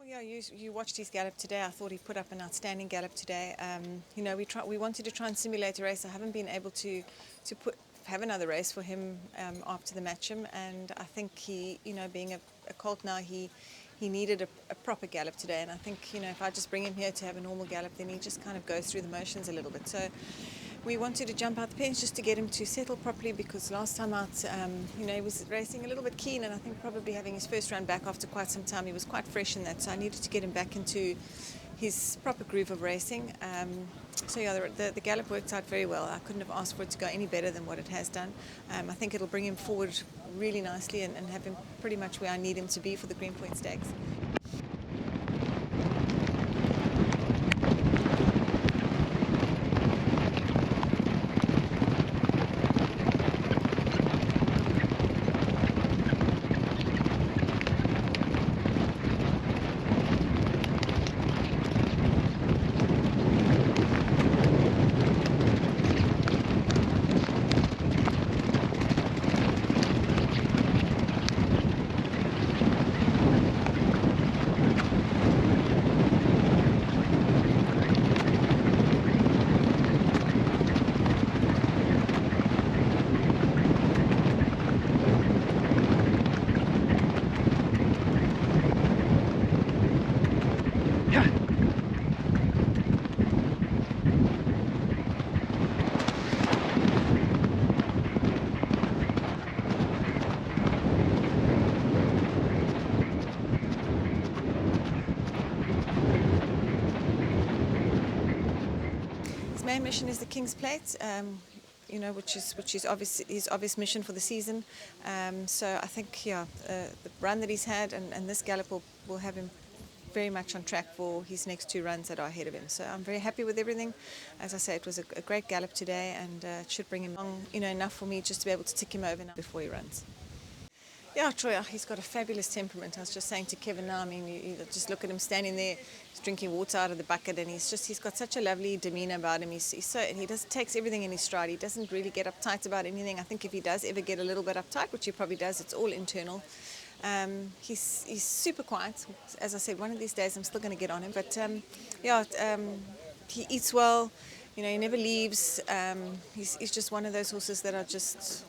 Well, yeah, you watched his gallop today. I thought he put up an outstanding gallop today. We wanted to try and simulate a race. I haven't been able to have another race for him after the Matcham, and I think he, being a colt now, he needed a proper gallop today. And I think, if I just bring him here to have a normal gallop, then he just kind of goes through the motions a little bit. So we wanted to jump out the pens just to get him to settle properly, because last time out, he was racing a little bit keen, and I think probably having his first run back after quite some time, he was quite fresh in that. So I needed to get him back into his proper groove of racing. So yeah, the gallop worked out very well. I couldn't have asked for it to go any better than what it has done. I think it'll bring him forward really nicely and have him pretty much where I need him to be for the Greenpoint Stakes. His main mission is the King's Plate, which is his obvious mission for the season. So I think, the run that he's had and this gallop will have him very much on track for his next two runs that are ahead of him. So I'm very happy with everything. As I say, it was a great gallop today, and it should bring him along, enough for me just to be able to tick him over now before he runs. Yeah, Troy, he's got a fabulous temperament. I was just saying to Kevin now, I mean, you just look at him standing there, he's drinking water out of the bucket, and he's got such a lovely demeanour about him. He takes everything in his stride. He doesn't really get uptight about anything. I think if he does ever get a little bit uptight, which he probably does, it's all internal. He's super quiet. As I said, one of these days I'm still going to get on him. But he eats well. He never leaves. He's just one of those horses that are just,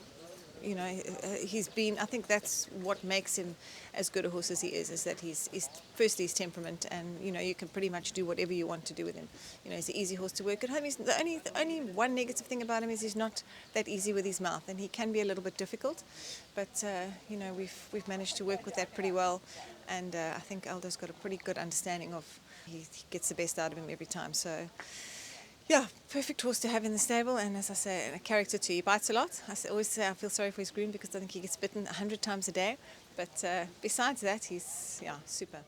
I think that's what makes him as good a horse as he is that he's firstly his temperament, and you can pretty much do whatever you want to do with him. He's an easy horse to work at home. The only one negative thing about him is he's not that easy with his mouth, and he can be a little bit difficult, but we've managed to work with that pretty well, and I think Aldo's got a pretty good understanding of he gets the best out of him every time. So yeah, perfect horse to have in the stable, and as I say, a character too. He bites a lot. Always say I feel sorry for his groom because I think he gets bitten 100 times a day. But besides that, he's super.